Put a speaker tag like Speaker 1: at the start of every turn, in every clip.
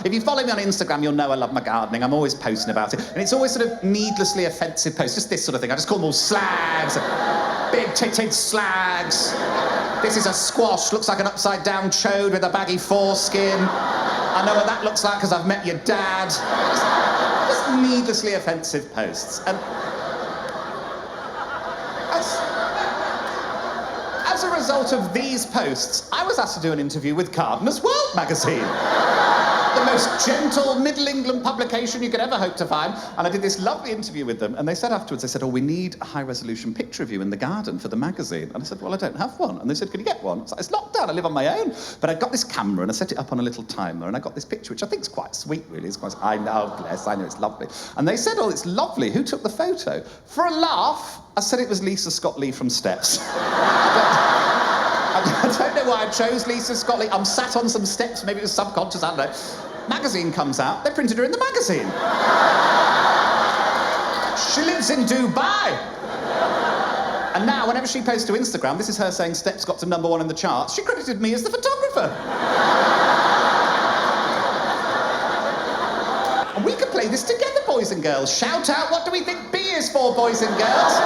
Speaker 1: If you follow me on Instagram, you'll know I love my gardening. I'm always posting about it. And it's always sort of needlessly offensive posts, just this sort of thing. I just call them all slags. Big-titted slags. This is a squash, looks like an upside-down chode with a baggy foreskin. I know what that looks like because I've met your dad. Just needlessly offensive posts. And as a result of these posts, I was asked to do an interview with Gardener's World magazine. The most gentle Middle England publication you could ever hope to find. And I did this lovely interview with them. And they said afterwards, they said, oh, we need a high-resolution picture of you in the garden for the magazine. And I said, well, I don't have one. And they said, can you get one? I was like, it's locked down, I live on my own. But I got this camera and I set it up on a little timer and I got this picture, which I think is quite sweet, really. It's quite, I know, bless, I know it's lovely. And they said, oh, it's lovely. Who took the photo? For a laugh, I said it was Lisa Scott-Lee from Steps. I don't know why I chose Lisa Scott-Lee. I'm sat on some steps, maybe it was subconscious, I don't know. Magazine comes out, they printed her in the magazine. She lives in Dubai. And now, whenever she posts to Instagram, this is her saying Steps got to #1 in the charts, she credited me as the photographer. And we could play this together, boys and girls. Shout out, what do we think B is for, boys and girls?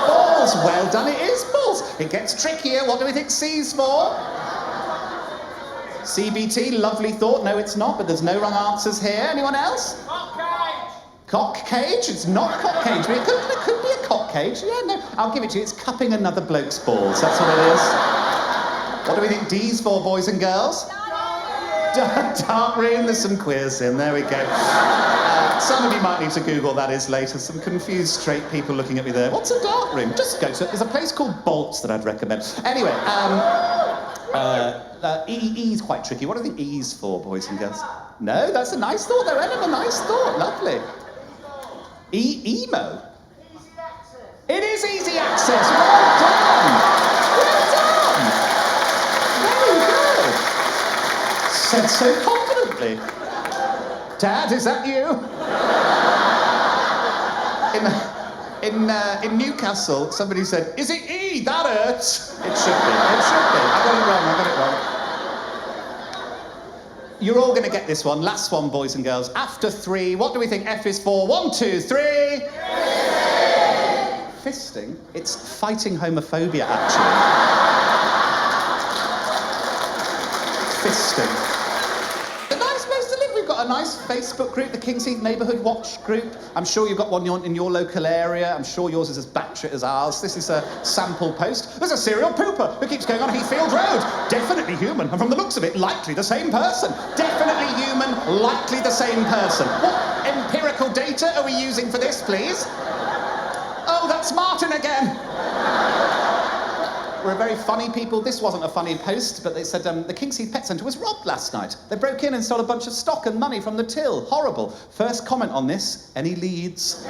Speaker 1: Balls. Well done, it is balls. It gets trickier. What do we think C's for? CBT, lovely thought. No, it's not, but there's no wrong answers here. Anyone else?
Speaker 2: Cock cage.
Speaker 1: Cock cage? It's not cock cage, but it could be a cock cage. Yeah, no, I'll give it to you. It's cupping another bloke's balls. That's what it is. What do we think D's for, boys and girls? Dark room. There's some queers in. There we go. Some of you might need to Google that is later. Some confused straight people looking at me there. What's a dark room? Just go to it. There's a place called Bolts that I'd recommend. Anyway, E's quite tricky. What do you think E's for, boys and girls? No, that's a nice thought though, Ellen. A nice thought. Lovely. Emo.
Speaker 2: Easy access.
Speaker 1: It is easy access. Well done. Well done. Very good. Said so confidently. Dad, is that you? In Newcastle, somebody said, is it E? That hurts. It should be. It should be. I got it wrong. You're all going to get this one. Last one, boys and girls. After 3, what do we think F is for? 1, 2, 3. Fisting. Fisting? It's fighting homophobia, actually. Fisting. A nice Facebook group, the King's Heath Neighbourhood Watch group. I'm sure you've got one in your local area. I'm sure yours is as batshit as ours. This is a sample post. There's a serial pooper who keeps going on Heathfield Road. Definitely human, and from the looks of it, likely the same person. Definitely human, likely the same person. What empirical data are we using for this, please? Oh, that's Martin again. We're very funny people. This wasn't a funny post, but they said the King's Heath Pet Centre was robbed last night. They broke in and stole a bunch of stock and money from the till. Horrible. First comment on this, any leads?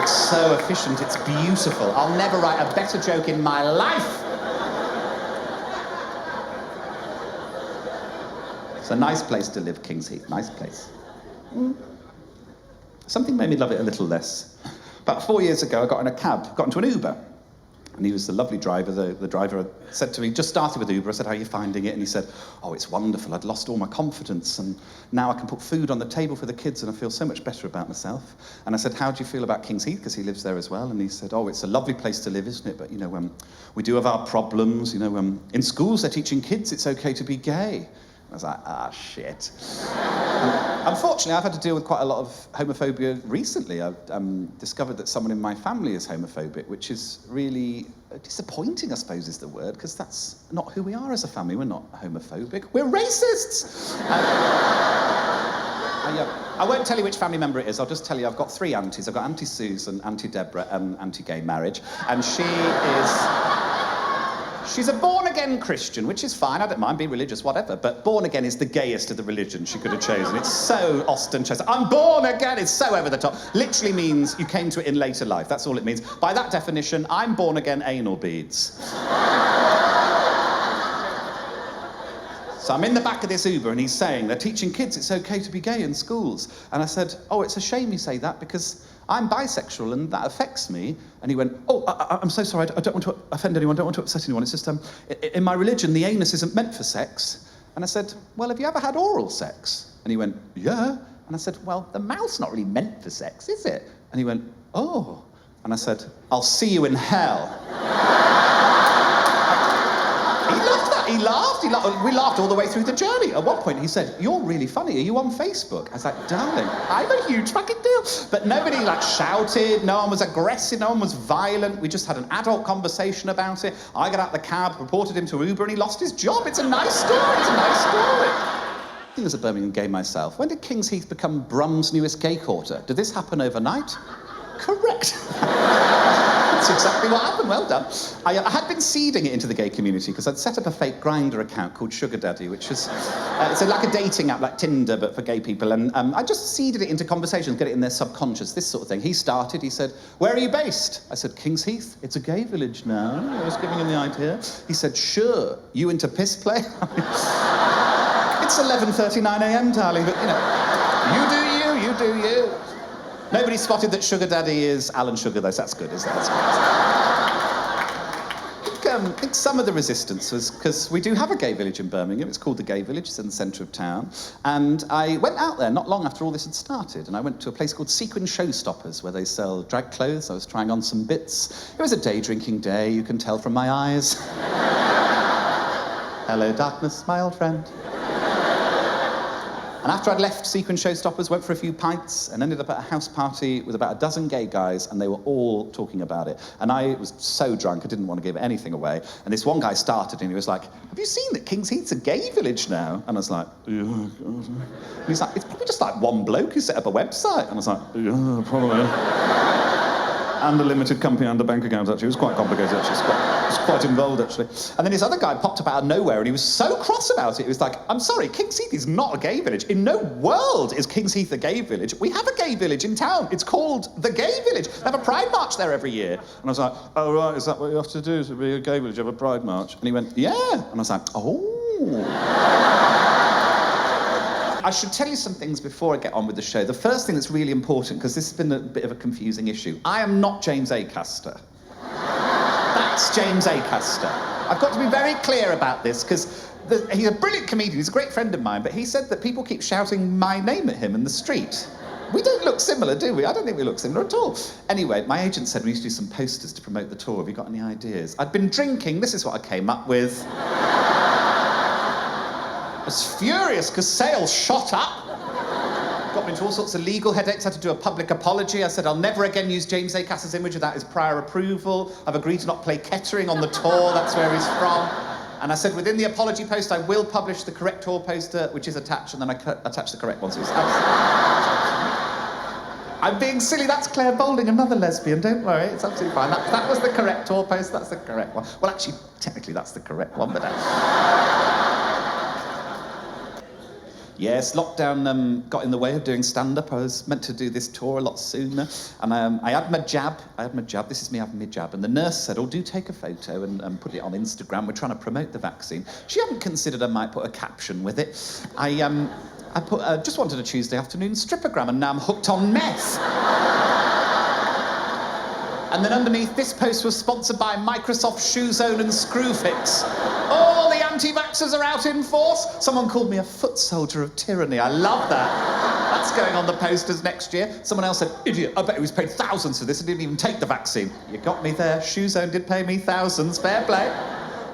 Speaker 1: It's so efficient, it's beautiful. I'll never write a better joke in my life. It's a nice place to live, King's Heath, nice place. Something made me love it a little less. About 4 years ago, I got in a cab, got into an Uber. And he was the lovely driver. The driver said to me, just started with Uber. I said, how are you finding it? And he said, oh, it's wonderful. I'd lost all my confidence. And now I can put food on the table for the kids and I feel so much better about myself. And I said, how do you feel about King's Heath? Because he lives there as well. And he said, oh, it's a lovely place to live, isn't it? But, you know, we do have our problems. You know, in schools, they're teaching kids it's okay to be gay. I was like, shit. Unfortunately, I've had to deal with quite a lot of homophobia recently. I've discovered that someone in my family is homophobic, which is really disappointing, I suppose is the word, because that's not who we are as a family. We're not homophobic. We're racists! I won't tell you which family member it is. I'll just tell you I've got 3 aunties. I've got Auntie Susan, Auntie Deborah, and Auntie Gay Marriage. And she's a born-again Christian, which is fine, I don't mind, be religious, whatever, but born-again is the gayest of the religions she could have chosen. It's so ostentatious. I'm born again, it's so over the top. Literally means you came to it in later life, that's all it means. By that definition, I'm born-again anal beads. So I'm in the back of this Uber and he's saying, they're teaching kids it's okay to be gay in schools. And I said, oh, it's a shame you say that because I'm bisexual and that affects me. And he went, oh, I'm so sorry, I don't want to offend anyone, I don't want to upset anyone. It's just, in my religion, the anus isn't meant for sex. And I said, well, have you ever had oral sex? And he went, yeah. And I said, well, the mouth's not really meant for sex, is it? And he went, oh. And I said, I'll see you in hell. He loved that. He laughed. We laughed all the way through the journey. At one point, he said, you're really funny. Are you on Facebook? I was like, darling, I'm a huge fucking deal. But nobody, shouted. No one was aggressive. No one was violent. We just had an adult conversation about it. I got out the cab, reported him to Uber, and he lost his job. It's a nice story. It's a nice story. I was a Birmingham gay myself. When did King's Heath become Brum's newest gay quarter? Did this happen overnight? Correct. That's exactly what happened. Well done. I had been seeding it into the gay community because I'd set up a fake Grindr account called Sugar Daddy, which is like a dating app like Tinder but for gay people. And I just seeded it into conversations, get it in their subconscious, this sort of thing. He said, where are you based? I said, King's Heath. It's a gay village now. I was giving him the idea. He said, sure. You into piss play? It's 11:39 a.m, darling, but you do you. Nobody spotted that Sugar Daddy is Alan Sugar, though, so that's good, isn't it? That's good. I think some of the resistance was because we do have a gay village in Birmingham. It's called the Gay Village. It's in the centre of town. And I went out there not long after all this had started, and I went to a place called Sequin Showstoppers, where they sell drag clothes. I was trying on some bits. It was a day-drinking day, you can tell from my eyes. Hello, darkness, my old friend. And after I'd left Sequin Showstoppers, went for a few pints and ended up at a house party with about a dozen gay guys, and they were all talking about it. And I was so drunk, I didn't want to give anything away. And this one guy started, and he was like, have you seen that King's Heath's a gay village now? And I was like, yeah. And he's like, it's probably just like one bloke who set up a website. And I was like, yeah, probably. And a limited company and a bank account, actually. It was quite complicated, actually. It was quite involved, actually. And then this other guy popped up out of nowhere, and he was so cross about it. He was like, I'm sorry, King's Heath is not a gay village. In no world is King's Heath a gay village. We have a gay village in town. It's called the Gay Village. They have a pride march there every year. And I was like, oh, right, is that what you have to do to be a gay village? You have a pride march? And he went, yeah. And I was like, oh. I should tell you some things before I get on with the show. The first thing that's really important, because this has been a bit of a confusing issue. I am not James Acaster. That's James Acaster. I've got to be very clear about this, because he's a brilliant comedian. He's a great friend of mine, but he said that people keep shouting my name at him in the street. We don't look similar, do we? I don't think we look similar at all. Anyway, my agent said we need to do some posters to promote the tour. Have you got any ideas? I'd been drinking. This is what I came up with. I was furious because sales shot up. Got me into all sorts of legal headaches, had to do a public apology. I said, I'll never again use James Acaster's image without his prior approval. I've agreed to not play Kettering on the tour, that's where he's from. And I said, within the apology post, I will publish the correct tour poster, which is attached, and then I attached the correct one. So it's I'm being silly, that's Claire Boulding, another lesbian, don't worry, it's absolutely fine. That was the correct tour post, that's the correct one. Well, actually, technically, that's the correct one, but... Yes, lockdown got in the way of doing stand-up. I was meant to do this tour a lot sooner. And I had my jab. This is me having my jab. And the nurse said, oh, do take a photo and put it on Instagram. We're trying to promote the vaccine. She hadn't considered I might put a caption with it. I just wanted a Tuesday afternoon strippogram, and now I'm hooked on meth. And then underneath, this post was sponsored by Microsoft, ShoeZone and Screwfix. All the anti-vaxxers are out in force. Someone called me a foot soldier of tyranny. I love that. That's going on the posters next year. Someone else said, idiot, I bet he was paid thousands for this and didn't even take the vaccine. You got me there. ShoeZone did pay me thousands. Fair play.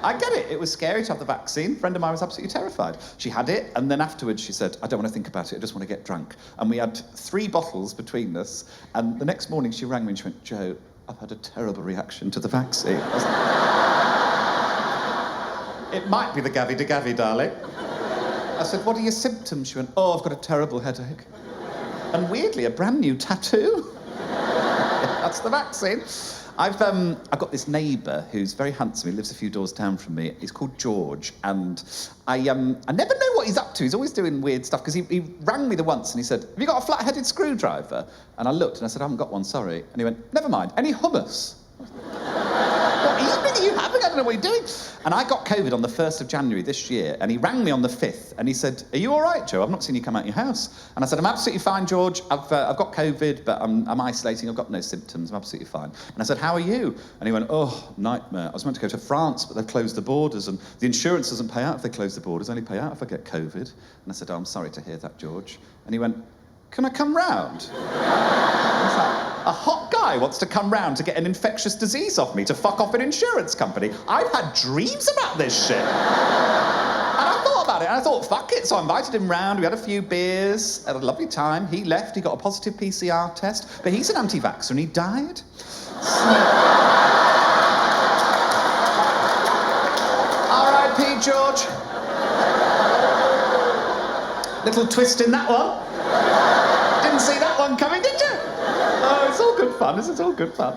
Speaker 1: I get it. It was scary to have the vaccine. A friend of mine was absolutely terrified. She had it, and then afterwards she said, I don't want to think about it. I just want to get drunk. And we had 3 bottles between us. And the next morning she rang me and she went, Joe, I've had a terrible reaction to the vaccine. I was like, it might be the gavi-de-gavi, darling. I said, what are your symptoms? She went, oh, I've got a terrible headache. And weirdly, a brand new tattoo. That's the vaccine. I've got this neighbour who's very handsome. He lives a few doors down from me. He's called George, and I never know what he's up to. He's always doing weird stuff, because he rang me the once and he said, have you got a flat-headed screwdriver? And I looked and I said, I haven't got one, sorry. And he went, never mind, any hummus? What evening are you having? I don't know what you're doing. And I got COVID on the 1st of January this year, and he rang me on the 5th, and he said, are you all right, Joe? I've not seen you come out of your house. And I said, I'm absolutely fine, George. I've got COVID, but I'm isolating. I've got no symptoms. I'm absolutely fine. And I said, how are you? And he went, oh, nightmare. I was meant to go to France, but they've closed the borders, and the insurance doesn't pay out if they close the borders, only pay out if I get COVID. And I said, oh, I'm sorry to hear that, George. And he went, can I come round? I was like, a hot guy wants to come round to get an infectious disease off me to fuck off an insurance company. I've had dreams about this shit. And I thought about it, and I thought, fuck it. So I invited him round, we had a few beers, had a lovely time. He left, he got a positive PCR test, but he's an anti-vaxxer and he died. So... R.I.P. George. Little twist in that one. Didn't see that one coming, did you? Oh, it's all good fun. This is all good fun.